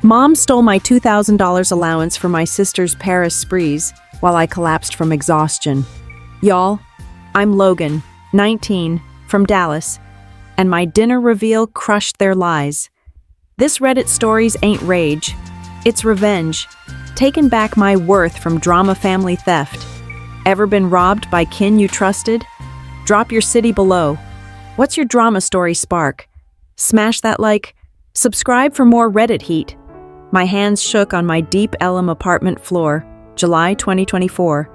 Mom stole my $2,000 allowance for my sister's Paris sprees while I collapsed from exhaustion. Y'all, I'm Logan, 19, from Dallas, and my dinner reveal crushed their lies. This Reddit stories ain't rage, it's revenge. Taken back my worth from drama family theft. Ever been robbed by kin you trusted? Drop your city below. What's your drama story spark? Smash that like. Subscribe for more Reddit heat. My hands shook on my deep Elm apartment floor, July 2024.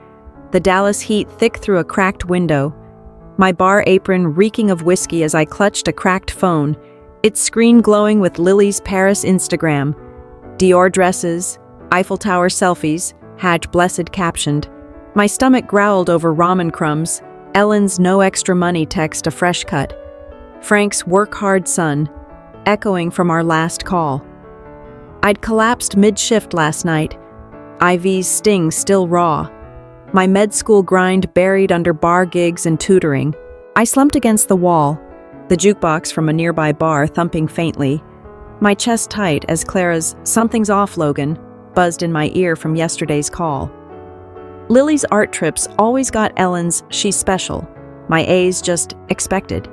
The Dallas heat thick through a cracked window. My bar apron reeking of whiskey as I clutched a cracked phone, its screen glowing with Lily's Paris Instagram. Dior dresses, Eiffel Tower selfies, #blessed captioned. My stomach growled over ramen crumbs, Ellen's no extra money text a fresh cut. Frank's work hard son, echoing from our last call. I'd collapsed mid-shift last night, IV's sting still raw. My med school grind buried under bar gigs and tutoring. I slumped against the wall, the jukebox from a nearby bar thumping faintly. My chest tight as Clara's "Something's off, Logan" buzzed in my ear from yesterday's call. Lily's art trips always got Ellen's "she's special", my A's just expected.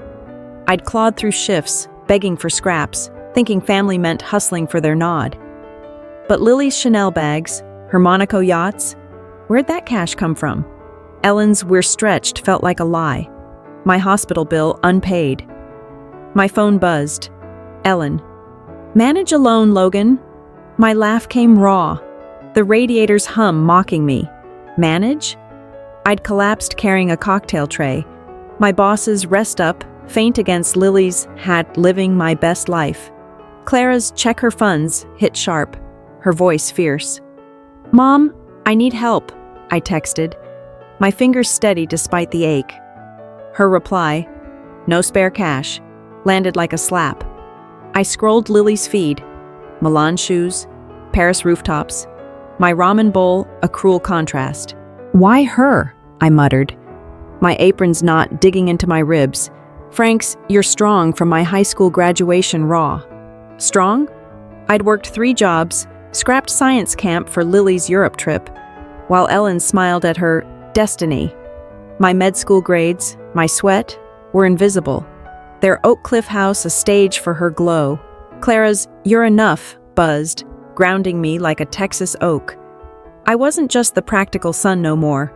I'd clawed through shifts, begging for scraps, thinking family meant hustling for their nod. But Lily's Chanel bags, her Monaco yachts, where'd that cash come from? Ellen's "we're stretched" felt like a lie. My hospital bill unpaid. My phone buzzed. Ellen. "Manage alone, Logan." My laugh came raw. The radiator's hum mocking me. Manage? I'd collapsed carrying a cocktail tray. My boss's "rest up" faint against Lily's "living my best life." Clara's "check her funds" hit sharp, her voice fierce. "Mom, I need help," I texted, my fingers steady despite the ache. Her reply, "No spare cash," landed like a slap. I scrolled Lily's feed. Milan shoes, Paris rooftops. My ramen bowl, a cruel contrast. "Why her?" I muttered, my apron's knot digging into my ribs. Frank's "you're strong" from my high school graduation raw. Strong? I'd worked 3 jobs, scrapped science camp for Lily's Europe trip, while Ellen smiled at her destiny. My med school grades, my sweat, were invisible. Their Oak Cliff house a stage for her glow. Clara's "you're enough" buzzed, grounding me like a Texas oak. I wasn't just the practical son no more.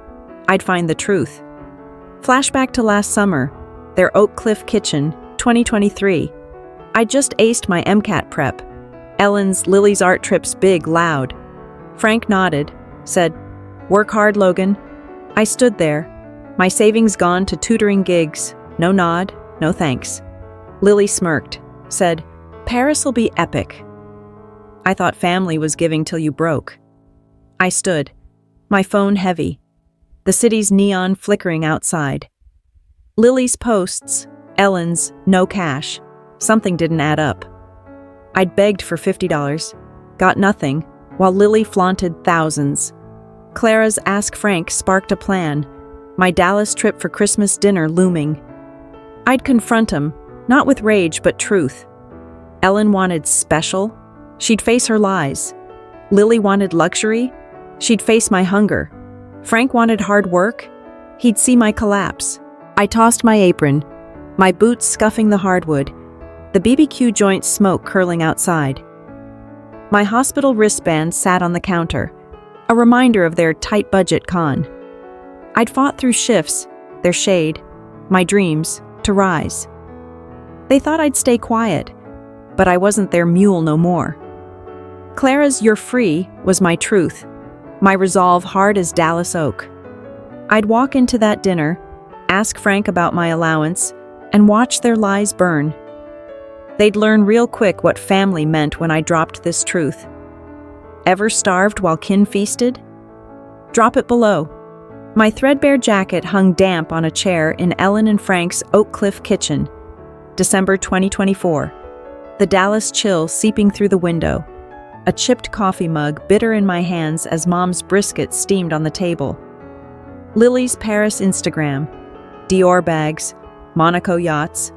I'd find the truth. Flashback to last summer, their Oak Cliff kitchen, 2023. I just aced my MCAT prep. Ellen's "Lily's art trips big, loud." Frank nodded, said, "Work hard, Logan." I stood there, my savings gone to tutoring gigs. No nod, no thanks. Lily smirked, said, "Paris'll be epic." I thought family was giving till you broke. I stood, my phone heavy, the city's neon flickering outside. Lily's posts, Ellen's "no cash." Something didn't add up. I'd begged for $50, got nothing, while Lily flaunted thousands. Clara's "ask Frank" sparked a plan, my Dallas trip for Christmas dinner looming. I'd confront him, not with rage but truth. Ellen wanted special, she'd face her lies. Lily wanted luxury, she'd face my hunger. Frank wanted hard work, he'd see my collapse. I tossed my apron, my boots scuffing the hardwood, the BBQ joint smoke curling outside. My hospital wristband sat on the counter, a reminder of their tight budget con. I'd fought through shifts, their shade, my dreams, to rise. They thought I'd stay quiet, but I wasn't their mule no more. Clara's "you're free" was my truth, my resolve hard as Dallas oak. I'd walk into that dinner, ask Frank about my allowance, and watch their lies burn. They'd learn real quick what family meant when I dropped this truth. Ever starved while kin feasted? Drop it below. My threadbare jacket hung damp on a chair in Ellen and Frank's Oak Cliff kitchen, December 2024. The Dallas chill seeping through the window. A chipped coffee mug bitter in my hands as Mom's brisket steamed on the table. Lily's Paris Instagram. Dior bags, Monaco yachts,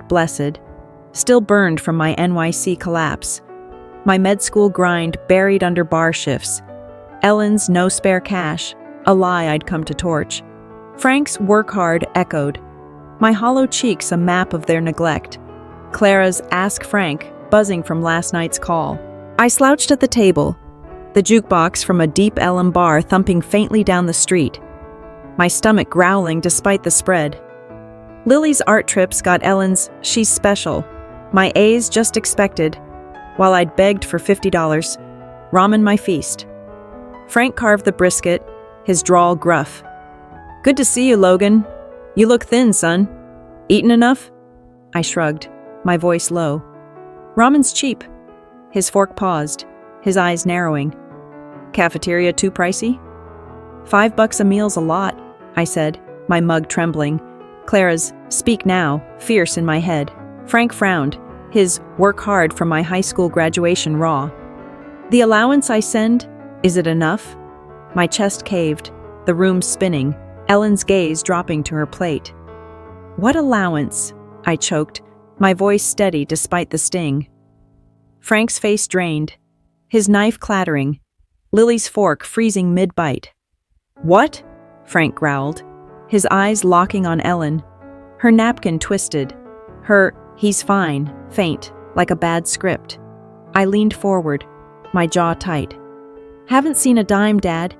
#blessed, still burned from my NYC collapse. My med school grind buried under bar shifts. Ellen's no spare cash, a lie I'd come to torch. Frank's work hard echoed. My hollow cheeks a map of their neglect. Clara's ask Frank, buzzing from last night's call. I slouched at the table, the jukebox from a deep Ellen bar thumping faintly down the street, my stomach growling despite the spread. Lily's art trips got Ellen's she's special, my A's just expected, while I'd begged for $50, ramen my feast. Frank carved the brisket, his drawl gruff. Good to see you, Logan. You look thin, son. Eaten enough? I shrugged, my voice low. Ramen's cheap. His fork paused, his eyes narrowing. Cafeteria too pricey? $5 a meal's a lot, I said, my mug trembling. Clara's speak now, fierce in my head. Frank frowned, his work hard from my high school graduation raw. The allowance I send, is it enough? My chest caved, the room spinning, Ellen's gaze dropping to her plate. What allowance? I choked, my voice steady despite the sting. Frank's face drained, his knife clattering, Lily's fork freezing mid-bite. What? Frank growled, his eyes locking on Ellen. Her napkin twisted, her he's fine, faint, like a bad script. I leaned forward, my jaw tight. Haven't seen a dime, Dad.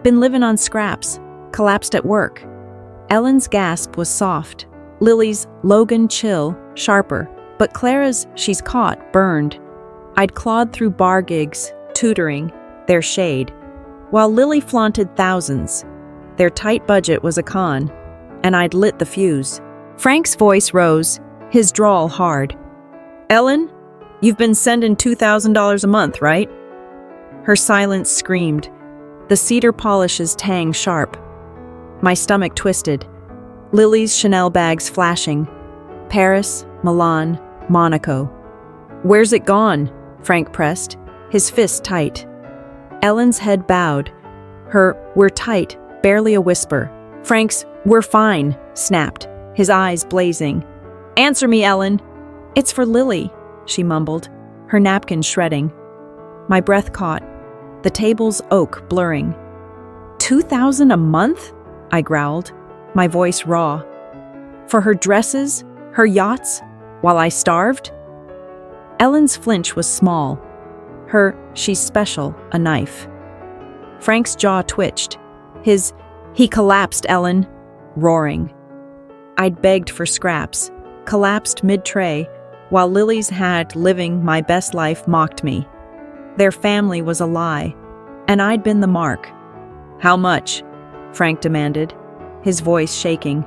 Been living on scraps. Collapsed at work. Ellen's gasp was soft. Lily's Logan chill, sharper. But Clara's she's caught, burned. I'd clawed through bar gigs, tutoring, their shade, while Lily flaunted thousands. Their tight budget was a con, and I'd lit the fuse. Frank's voice rose, his drawl hard. Ellen, you've been sending $2,000 a month, right? Her silence screamed, the cedar polish's tang sharp. My stomach twisted, Lily's Chanel bags flashing. Paris, Milan, Monaco. Where's it gone? Frank pressed, his fist tight. Ellen's head bowed, her we're tight, barely a whisper. Frank's we're fine, snapped, his eyes blazing. Answer me, Ellen. It's for Lily, she mumbled, her napkin shredding. My breath caught, the table's oak blurring. $2,000 a month? I growled, my voice raw. For her dresses, her yachts, while I starved? Ellen's flinch was small. Her she's special, a knife. Frank's jaw twitched. He collapsed, Ellen, roaring. I'd begged for scraps, collapsed mid-tray, while Lily's had living my best life mocked me. Their family was a lie, and I'd been the mark. How much? Frank demanded, his voice shaking.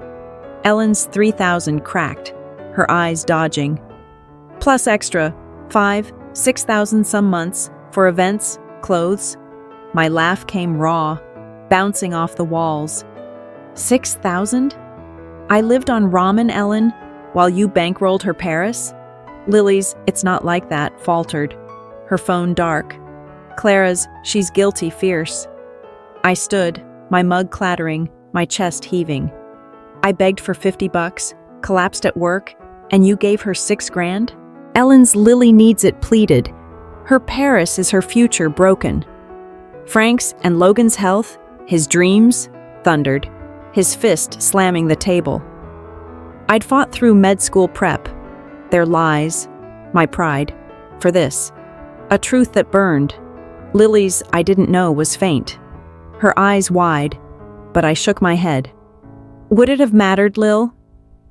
Ellen's $3,000 cracked, her eyes dodging. Plus extra, $5,000-6,000 some months, for events, clothes. My laugh came raw, bouncing off the walls. 6,000? I lived on ramen, Ellen, while you bankrolled her Paris? Lily's it's not like that faltered, her phone dark. Clara's she's guilty fierce. I stood, my mug clattering, my chest heaving. I begged for $50, collapsed at work, and you gave her $6,000? Ellen's Lily needs it pleaded. Her Paris is her future broken. Frank's and Logan's health, his dreams, thundered, his fist slamming the table. I'd fought through med school prep, their lies, my pride, for this. A truth that burned. Lily's I didn't know was faint. Her eyes wide, but I shook my head. Would it have mattered, Lil?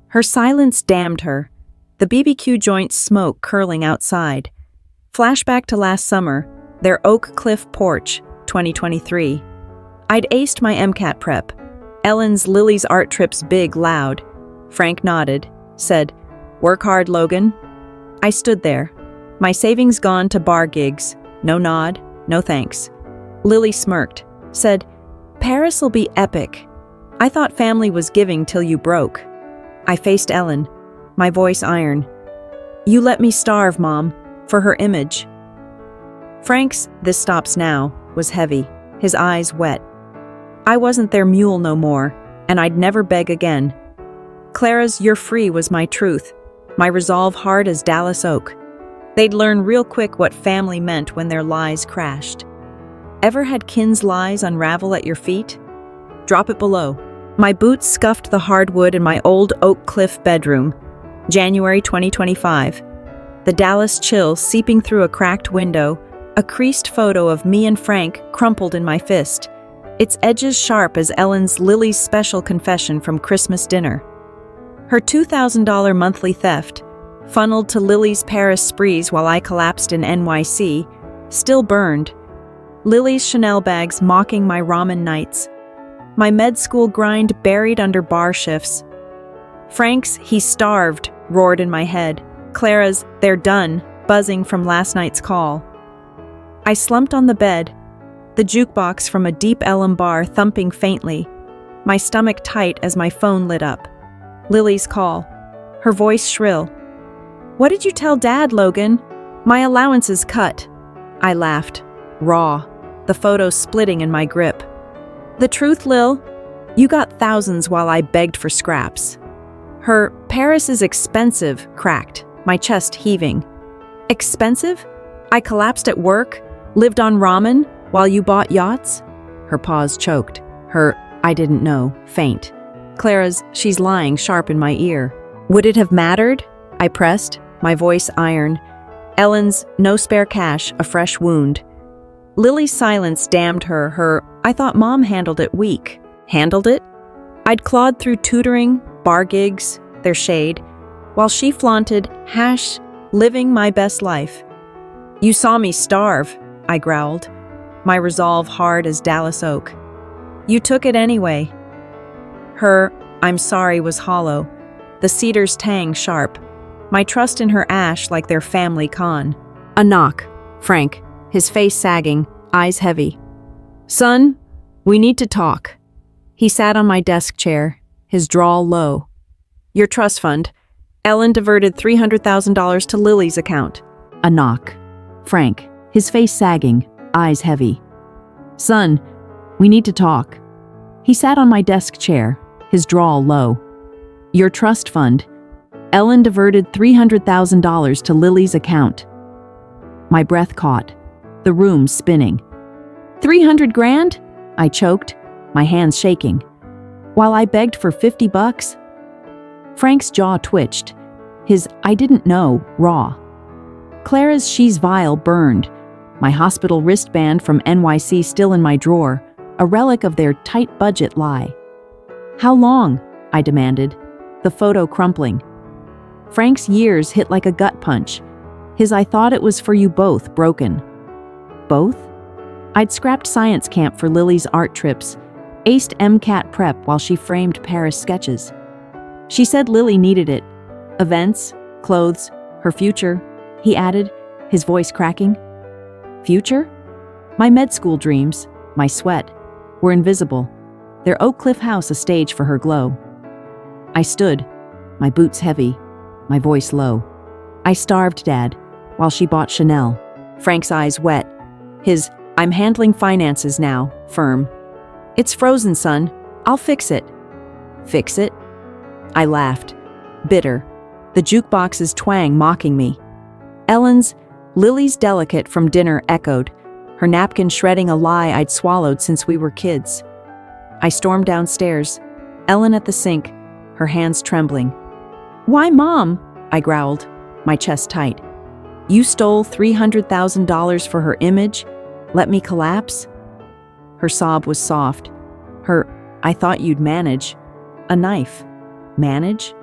Her silence damned her, the BBQ joint smoke curling outside. Flashback to last summer, their Oak Cliff porch, 2023. I'd aced my MCAT prep. Ellen's Lily's art trips big, loud. Frank nodded, said, "Work hard, Logan." I stood there, my savings gone to bar gigs. No nod, no thanks. Lily smirked, said, "Paris'll be epic. I thought family was giving till you broke." I faced Ellen, my voice iron. "You let me starve, Mom, for her image." Frank's "this stops now" was heavy, his eyes wet. I wasn't their mule no more, and I'd never beg again. Clara's "you're free" was my truth, my resolve hard as Dallas oak. They'd learn real quick what family meant when their lies crashed. Ever had kin's lies unravel at your feet? Drop it below. My boots scuffed the hardwood in my old Oak Cliff bedroom. January 2025. The Dallas chill seeping through a cracked window, a creased photo of me and Frank crumpled in my fist, its edges sharp as Ellen's Lily's special confession from Christmas dinner. Her $2,000 monthly theft, funneled to Lily's Paris sprees while I collapsed in NYC, still burned. Lily's Chanel bags mocking my ramen nights. My med school grind buried under bar shifts. Frank's "he's starved" roared in my head. Clara's "they're done" buzzing from last night's call. I slumped on the bed, the jukebox from a Deep Ellum bar thumping faintly, my stomach tight as my phone lit up. Lily's call, her voice shrill. "What did you tell Dad, Logan?" "My allowance is cut." I laughed, raw, the photo splitting in my grip. "The truth, Lil? You got thousands while I begged for scraps." Her "Paris is expensive" cracked, my chest heaving. "Expensive? I collapsed at work, lived on ramen, while you bought yachts?" Her pause choked, her "I didn't know" faint. Clara's "she's lying" sharp in my ear. "Would it have mattered?" I pressed, my voice iron. Ellen's "no spare cash" a fresh wound. Lily's silence damned her, her "I thought Mom handled it" weak. Handled it? I'd clawed through tutoring, bar gigs, their shade, while she flaunted, living my best life. "You saw me starve," I growled, my resolve hard as Dallas oak. "You took it anyway." Her "I'm sorry" was hollow, the cedar's tang sharp, my trust in her ash like their family con. A knock. Frank, his face sagging, eyes heavy. "Son, we need to talk." He sat on my desk chair, his drawl low. "Your trust fund. Ellen diverted $300,000 to Lily's account." A knock. Frank, his face sagging, eyes heavy. "Son, we need to talk." He sat on my desk chair, his drawl low. "Your trust fund. Ellen diverted $300,000 to Lily's account." My breath caught, the room spinning. 300 grand? I choked, my hands shaking. While I begged for $50? Frank's jaw twitched, his "I didn't know" raw. Clara's "she's vile" burned, my hospital wristband from NYC still in my drawer, a relic of their tight budget lie. "How long?" I demanded, the photo crumpling. Frank's years hit like a gut punch, his "I thought it was for you both" broken. Both? I'd scrapped science camp for Lily's art trips, aced MCAT prep while she framed Paris sketches. She said Lily needed it. Events, clothes, her future, he added, his voice cracking. Future? My med school dreams, my sweat, were invisible, their Oak Cliff house a stage for her glow. I stood, my boots heavy, my voice low. "I starved Dad, while she bought Chanel." Frank's eyes wet, his "I'm handling finances now" firm. "It's frozen, son. I'll fix it." Fix it? I laughed, bitter, the jukebox's twang mocking me. Ellen's "Lily's delicate" from dinner echoed, her napkin shredding a lie I'd swallowed since we were kids. I stormed downstairs, Ellen at the sink, her hands trembling. "Why, Mom?" I growled, my chest tight. "You stole $300,000 for her image? Let me collapse?" Her sob was soft. Her "I thought you'd manage." A knife. Manage?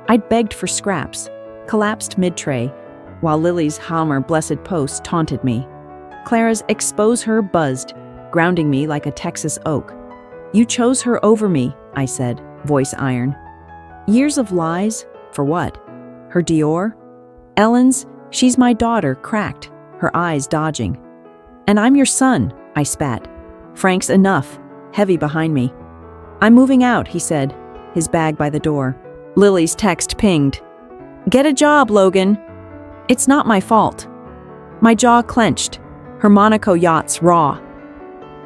I'd begged for scraps, collapsed mid-tray, while Lily's Halmer blessed post taunted me. Clara's "expose her" buzzed, grounding me like a Texas oak. "You chose her over me," I said, voice iron. Years of lies? For what? Her Dior? Ellen's "she's my daughter" cracked, her eyes dodging. "And I'm your son," I spat. Frank's "enough," heavy behind me. "I'm moving out," he said, his bag by the door. Lily's text pinged. "Get a job, Logan." It's not my fault. My jaw clenched, her Monaco yachts raw.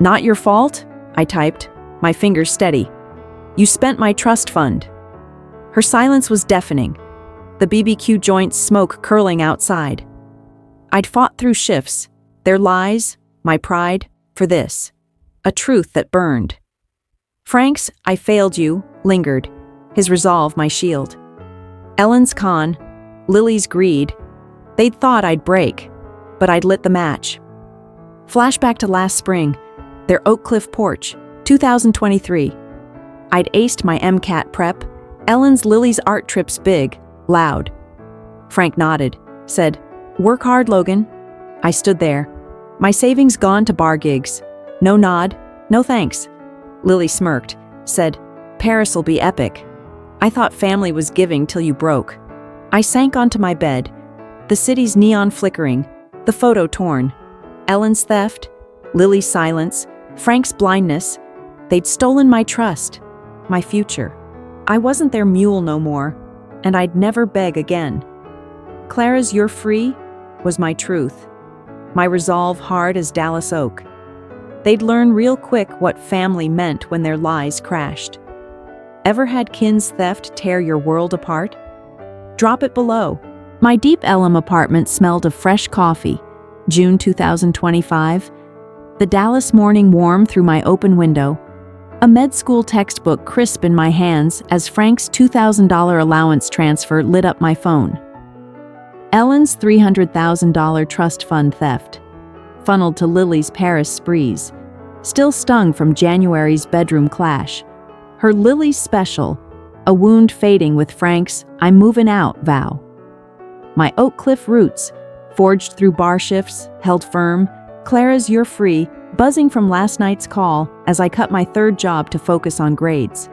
"Not your fault?" I typed, my fingers steady. "You spent my trust fund." Her silence was deafening, the BBQ joint's smoke curling outside. I'd fought through shifts, their lies, my pride, for this. A truth that burned. Frank's "I failed you" lingered, his resolve my shield. Ellen's con, Lily's greed, they'd thought I'd break, but I'd lit the match. Flashback to last spring, their Oak Cliff porch, 2023. I'd aced my MCAT prep, Ellen's Lily's art trips big, loud. Frank nodded, said, "Work hard, Logan." I stood there, my savings gone to bar gigs. No nod, no thanks. Lily smirked, said, "Paris'll be epic." I thought family was giving till you broke. I sank onto my bed, the city's neon flickering, the photo torn. Ellen's theft, Lily's silence, Frank's blindness. They'd stolen my trust, my future. I wasn't their mule no more, and I'd never beg again. Clara's "You're free" was my truth, my resolve hard as Dallas oak. They'd learn real quick what family meant when their lies crashed. Ever had kin's theft tear your world apart? Drop it below. My Deep Ellum apartment smelled of fresh coffee. June 2025. The Dallas morning warm through my open window. A med school textbook crisp in my hands as Frank's $2,000 allowance transfer lit up my phone. Ellen's $300,000 trust fund theft. Funneled to Lily's Paris sprees. Still stung from January's bedroom clash. Her Lily's special, a wound fading with Frank's "I'm moving out" vow. My Oak Cliff roots, forged through bar shifts, held firm. Clara's "You're free" buzzing from last night's call as I cut my third job to focus on grades.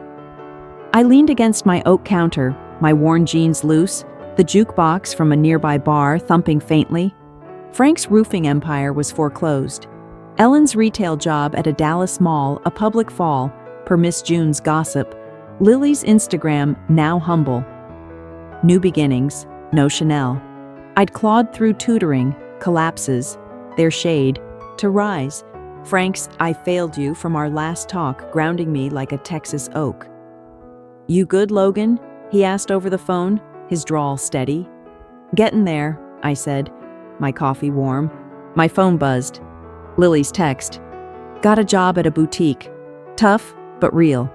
I leaned against my oak counter, my worn jeans loose, the jukebox from a nearby bar thumping faintly. Frank's roofing empire was foreclosed. Ellen's retail job at a Dallas mall, a public fall, per Miss June's gossip. Lily's Instagram, now humble. New beginnings, no Chanel. I'd clawed through tutoring, collapses, their shade, to rise. Frank's "I failed you" from our last talk, grounding me like a Texas oak. "You good, Logan?" he asked over the phone, his drawl steady. "Getting there," I said, my coffee warm. My phone buzzed. Lily's text. "Got a job at a boutique. Tough, but real."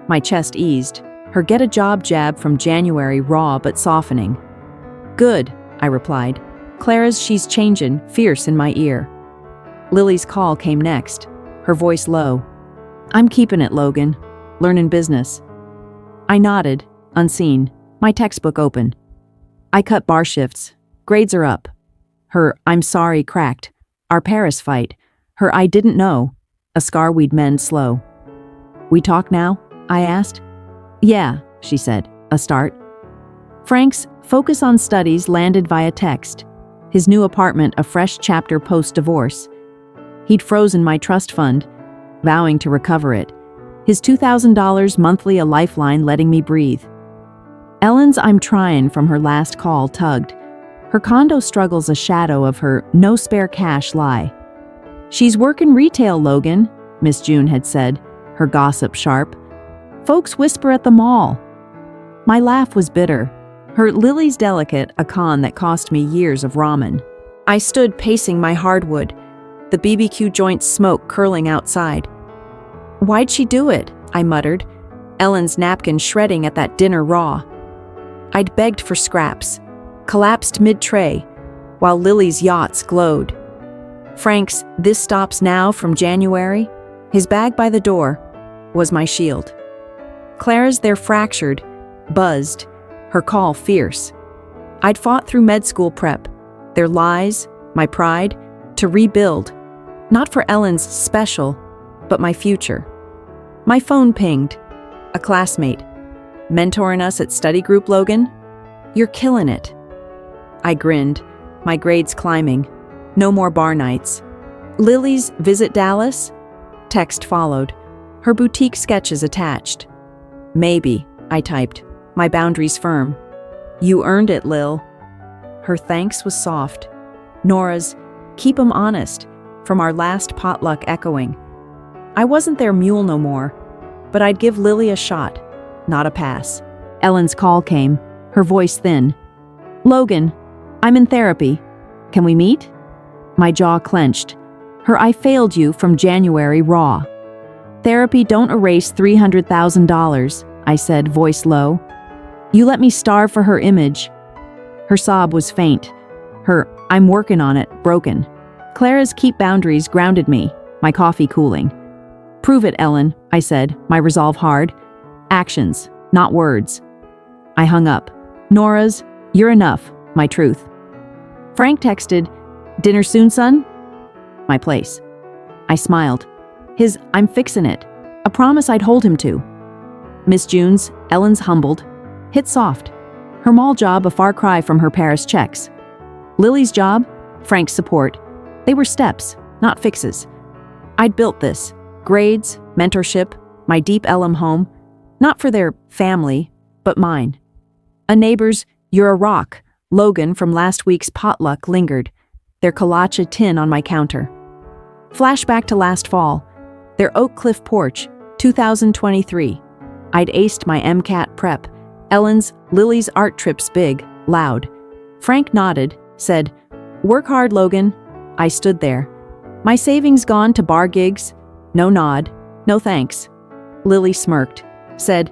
My chest eased, her "get a job" jab from January raw but softening. "Good," I replied. Clara's "she's changin'" fierce in my ear. Lily's call came next, her voice low. "I'm keeping it, Logan. Learnin' business." I nodded, unseen, my textbook open. I cut bar shifts. Grades are up. Her "I'm sorry" cracked. Our Paris fight. Her "I didn't know." A scar we'd mend slow. "We talk now?" I asked. "Yeah," she said. "A start." Frank's focus on studies landed via text. His new apartment a fresh chapter post-divorce. He'd frozen my trust fund, vowing to recover it. His $2,000 monthly a lifeline letting me breathe. Ellen's "I'm tryin'" from her last call tugged. Her condo struggles a shadow of her "no spare cash" lie. "She's workin' retail, Logan," Miss June had said, her gossip sharp. "Folks whisper at the mall." My laugh was bitter. Her "Lily's delicate" a con that cost me years of ramen. I stood pacing my hardwood, the BBQ joint smoke curling outside. "Why'd she do it?" I muttered, Ellen's napkin shredding at that dinner raw. I'd begged for scraps, collapsed mid-tray, while Lily's yachts glowed. Frank's "this stops now" from January, his bag by the door, was my shield. Clara's "they're fractured" buzzed, her call fierce. I'd fought through med school prep, their lies, my pride, to rebuild, not for Ellen's special, but my future. My phone pinged. A classmate. "Mentoring us at study group, Logan? You're killing it." I grinned, my grades climbing. No more bar nights. Lily's "visit Dallas?" Text followed, her boutique sketches attached. "Maybe," I typed, my boundaries firm. "You earned it, Lil." Her thanks was soft. Nora's "keep 'em honest" from our last potluck echoing. I wasn't their mule no more, but I'd give Lily a shot, not a pass. Ellen's call came, her voice thin. "Logan, I'm in therapy. Can we meet? My jaw clenched. Her "I failed you" from January raw. Therapy don't erase $300,000, I said, voice low. You let me starve for her image. Her sob was faint. Her "I'm working on it" broken. Clara's keep boundaries grounded me, my coffee cooling. Prove it, Ellen, I said, my resolve hard. Actions, not words. I hung up. Nora's "You're enough," my truth. Frank texted, "Dinner soon, son?" My place. I smiled. His "I'm fixin' it," a promise I'd hold him to. Miss June's, Ellen's humbled, hit soft. Her mall job a far cry from her Paris checks. Lily's job, Frank's support. They were steps, not fixes. I'd built this. Grades, mentorship, my deep Ellum home. Not for their family, but mine. A neighbor's "You're a rock" Logan from last week's potluck lingered, their kolache tin on my counter. Flashback to last fall, their Oak Cliff porch, 2023. I'd aced my MCAT prep. Ellen's "Lily's art trip's big, loud." Frank nodded, said, "Work hard, Logan." I stood there. My savings gone to bar gigs? No nod, no thanks. Lily smirked, said,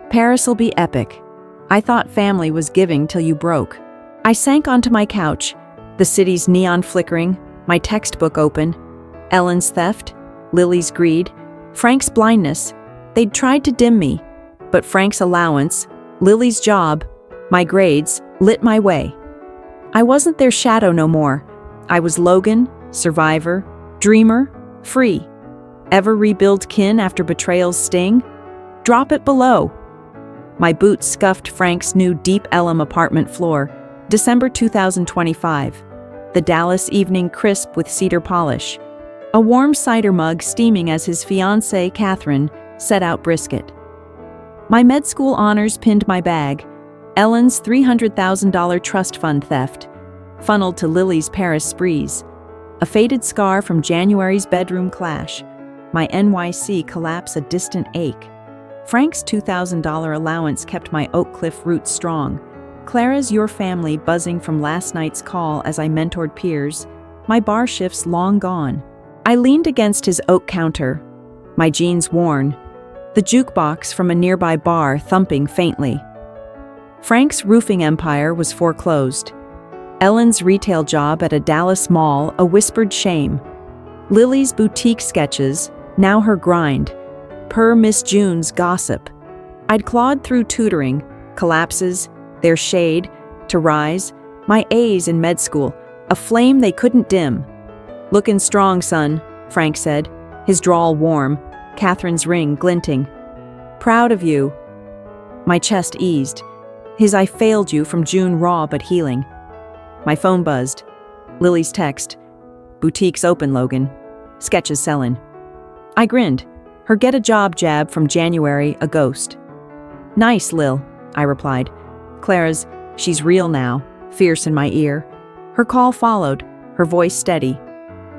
"Paris'll be epic." I thought family was giving till you broke. I sank onto my couch, the city's neon flickering, my textbook open. Ellen's theft, Lily's greed, Frank's blindness. They'd tried to dim me, but Frank's allowance, Lily's job, my grades, lit my way. I wasn't their shadow no more. I was Logan, survivor, dreamer, free. Ever rebuild kin after betrayal's sting? Drop it below. My boots scuffed Frank's new Deep Ellum apartment floor, December 2025. The Dallas evening crisp with cedar polish. A warm cider mug steaming as his fiancée, Catherine, set out brisket. My med school honors pinned my bag. Ellen's $300,000 trust fund theft, funneled to Lily's Paris sprees. A faded scar from January's bedroom clash. My NYC collapse a distant ache. Frank's $2,000 allowance kept my Oak Cliff roots strong. Clara's "Your family" buzzing from last night's call as I mentored peers. My bar shifts long gone. I leaned against his oak counter, my jeans worn, the jukebox from a nearby bar thumping faintly. Frank's roofing empire was foreclosed. Ellen's retail job at a Dallas mall a whispered shame. Lily's boutique sketches, now her grind. Per Miss June's gossip. I'd clawed through tutoring, collapses, their shade, to rise. My A's in med school, a flame they couldn't dim. "Lookin' strong, son," Frank said, his drawl warm, Catherine's ring glinting. "Proud of you." My chest eased. His "I failed you" from June raw but healing. My phone buzzed. Lily's text. "Boutique's open, Logan. Sketches sellin'." I grinned. Her "get a job" jab from January a ghost. "Nice, Lil," I replied. Clara's "She's real now," fierce in my ear. Her call followed, her voice steady.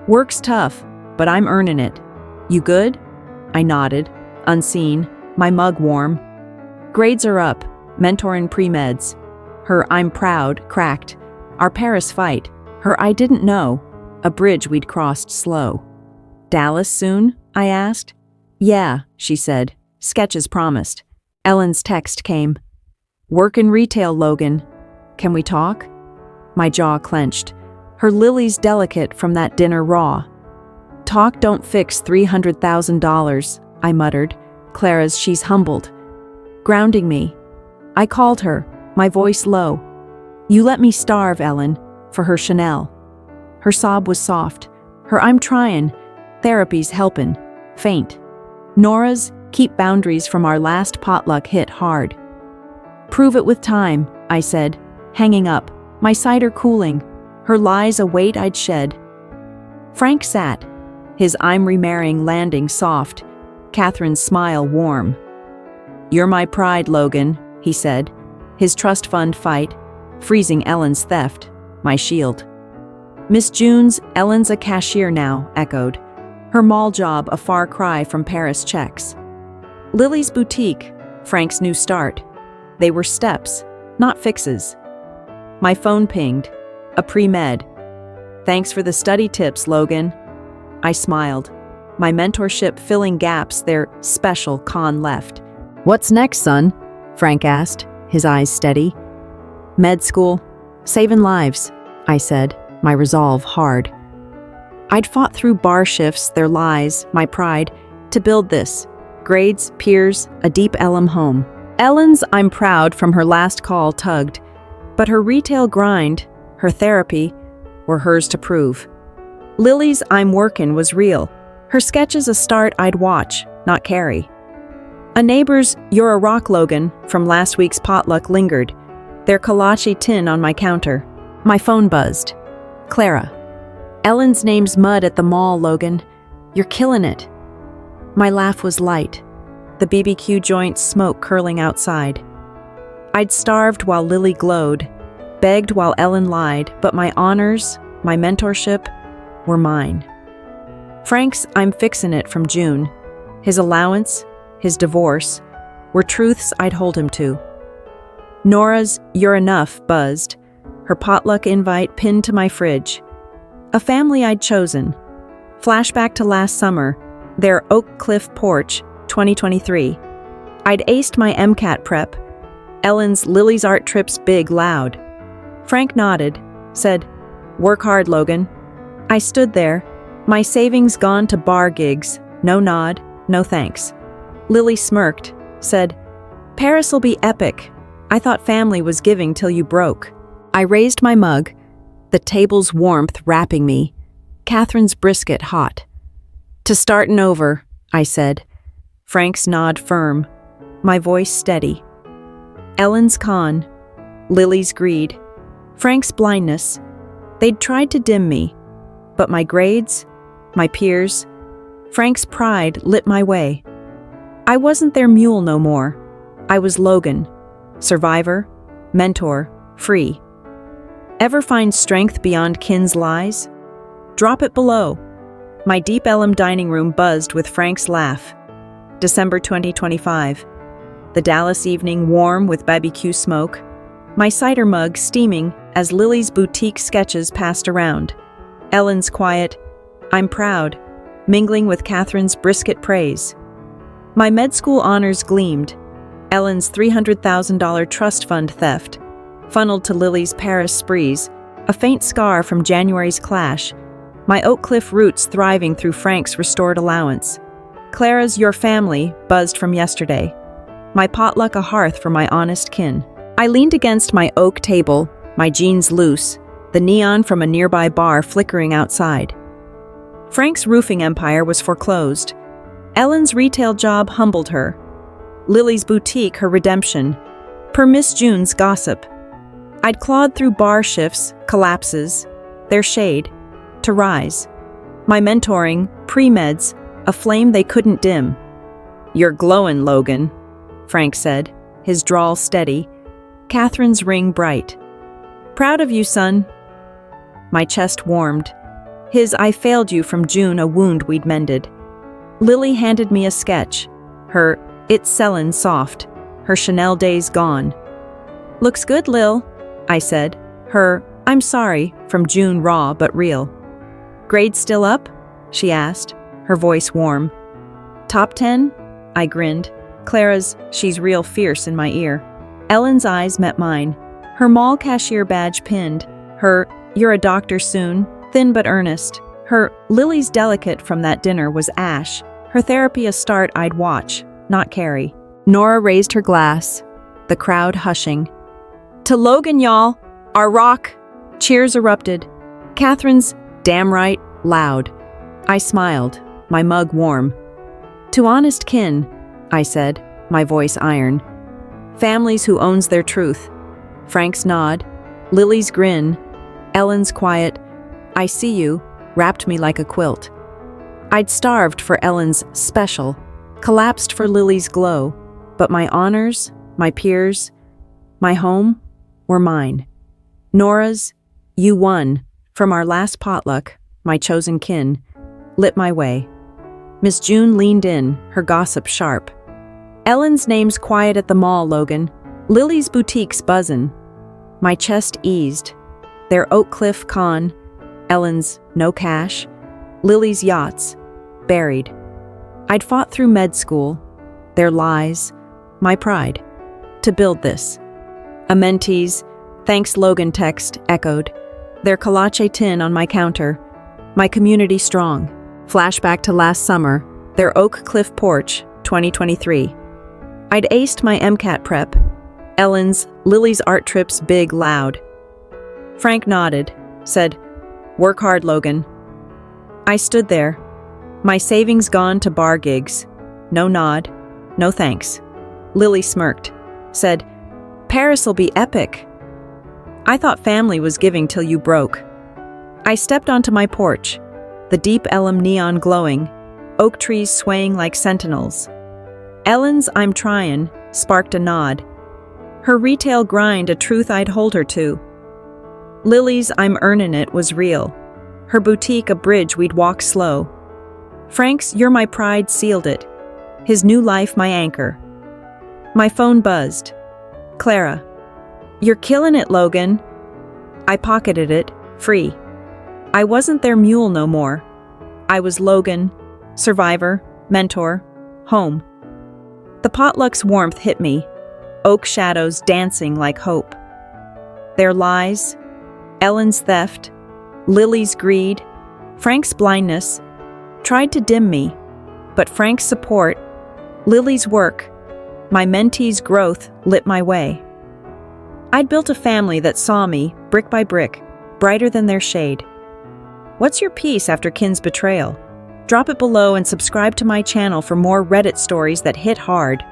"Work's tough, but I'm earning it. You good?" I nodded, unseen, my mug warm. "Grades are up, mentoring pre-meds." Her "I'm proud" cracked. Our Paris fight, her "I didn't know," a bridge we'd crossed slow. "Dallas soon?" I asked. "Yeah," she said, sketches promised. Ellen's text came. "Work in retail, Logan. Can we talk?" My jaw clenched. Her Lily's delicate from that dinner raw. "Talk don't fix $300,000, I muttered. Clara's "She's humbled." Grounding me. I called her, my voice low. "You let me starve, Ellen," for her Chanel. Her sob was soft. Her "I'm trying," therapy's helpin', faint. Nora's "Keep boundaries" from our last potluck hit hard. "Prove it with time," I said, hanging up, my cider cooling, her lies a weight I'd shed. Frank sat, his "I'm remarrying" landing soft, Catherine's smile warm. "You're my pride, Logan," he said, his trust fund fight, freezing Ellen's theft, my shield. Miss June's "Ellen's a cashier now," echoed, her mall job a far cry from Paris checks. Lily's boutique, Frank's new start. They were steps, not fixes. My phone pinged, a pre-med. Thanks for the study tips, Logan. I smiled, my mentorship filling gaps their special con left. What's next, son? Frank asked, his eyes steady. Med school. Saving lives, I said, my resolve hard. I'd fought through bar shifts, their lies, my pride, to build this. Grades, peers, a deep Ellum home. Ellen's I'm proud from her last call tugged, but her retail grind, her therapy, were hers to prove. Lily's I'm workin' was real. Her sketches a start I'd watch, not carry. A neighbor's You're a Rock Logan from last week's potluck lingered, their kolache tin on my counter. My phone buzzed. Clara. Ellen's name's Mud at the mall, Logan. You're killin' it. My laugh was light, the BBQ joint smoke curling outside. I'd starved while Lily glowed, begged while Ellen lied, but my honors, my mentorship, were mine. Frank's I'm fixin' it from June, his allowance, his divorce, were truths I'd hold him to. Nora's You're Enough buzzed, her potluck invite pinned to my fridge. A family I'd chosen. Flashback to last summer, their Oak Cliff porch, 2023. I'd aced my MCAT prep. Ellen's Lily's art trips big loud. Frank nodded, said, Work hard, Logan. I stood there, my savings gone to bar gigs, no nod, no thanks. Lily smirked, said, Paris'll be epic. I thought family was giving till you broke. I raised my mug, the table's warmth wrapping me, Catherine's brisket hot. To startin' over, I said, Frank's nod firm, my voice steady. Ellen's con, Lily's greed, Frank's blindness, they'd tried to dim me, but my grades, my peers, Frank's pride lit my way. I wasn't their mule no more. I was Logan, survivor, mentor, free. Ever find strength beyond kin's lies? Drop it below. My deep Ellum dining room buzzed with Frank's laugh. December 2025. The Dallas evening warm with BBQ smoke. My cider mug steaming as Lily's boutique sketches passed around. Ellen's quiet, I'm proud, mingling with Catherine's brisket praise. My med school honors gleamed. Ellen's $300,000 trust fund theft, funneled to Lily's Paris sprees, a faint scar from January's clash. My Oak Cliff roots thriving through Frank's restored allowance. Clara's Your Family buzzed from yesterday. My potluck a hearth for my honest kin. I leaned against my oak table, my jeans loose, the neon from a nearby bar flickering outside. Frank's roofing empire was foreclosed. Ellen's retail job humbled her. Lily's boutique her redemption. Per Miss June's gossip. I'd clawed through bar shifts, collapses, their shade, to rise. My mentoring, pre-meds, a flame they couldn't dim. You're glowin', Logan, Frank said, his drawl steady, Catherine's ring bright. Proud of you, son. My chest warmed. His I failed you from June a wound we'd mended. Lily handed me a sketch. Her It's Sellin' soft, her Chanel days gone. Looks good, Lil, I said. Her I'm sorry from June raw but real. Grades still up? She asked, her voice warm. Top 10? I grinned. Clara's She's real fierce in my ear. Ellen's eyes met mine, her mall cashier badge pinned. Her You're a doctor soon, thin but earnest. Her Lily's delicate from that dinner was ash. Her therapy a start I'd watch, not carry. Nora raised her glass, the crowd hushing. To Logan, y'all! Our rock! Cheers erupted. Catherine's damn right, loud. I smiled, my mug warm. To honest kin, I said, my voice iron. Families who owns their truth. Frank's nod, Lily's grin, Ellen's quiet, I see you, wrapped me like a quilt. I'd starved for Ellen's special, collapsed for Lily's glow, but my honors, my peers, my home were mine. Nora's You Won, from our last potluck, my chosen kin, lit my way. Miss June leaned in, her gossip sharp. Ellen's name's quiet at the mall, Logan. Lily's boutique's buzzin'. My chest eased. Their Oak Cliff con, Ellen's no cash, Lily's yachts, buried. I'd fought through med school, their lies, my pride, to build this. A mentee's "Thanks Logan" text echoed, their colache tin on my counter, my community strong. Flashback to last summer, their Oak Cliff porch, 2023. I'd aced my MCAT prep, Ellen's, Lily's art trips big loud. Frank nodded, said, "Work hard, Logan." I stood there, my savings gone to bar gigs. No nod, no thanks. Lily smirked, said, "Paris'll be epic." I thought family was giving till you broke. I stepped onto my porch, the deep elm neon glowing, oak trees swaying like sentinels. Ellen's "I'm tryin'" sparked a nod. Her retail grind a truth I'd hold her to. Lily's "I'm earnin' it" was real. Her boutique a bridge we'd walk slow. Frank's "You're my pride" sealed it. His new life my anchor. My phone buzzed. Clara. "You're killin' it, Logan." I pocketed it, free. I wasn't their mule no more. I was Logan, survivor, mentor, home. The potluck's warmth hit me, oak shadows dancing like hope. Their lies, Ellen's theft, Lily's greed, Frank's blindness, tried to dim me, but Frank's support, Lily's work, my mentee's growth lit my way. I'd built a family that saw me, brick by brick, brighter than their shade. What's your piece after Kin's betrayal? Drop it below and subscribe to my channel for more Reddit stories that hit hard.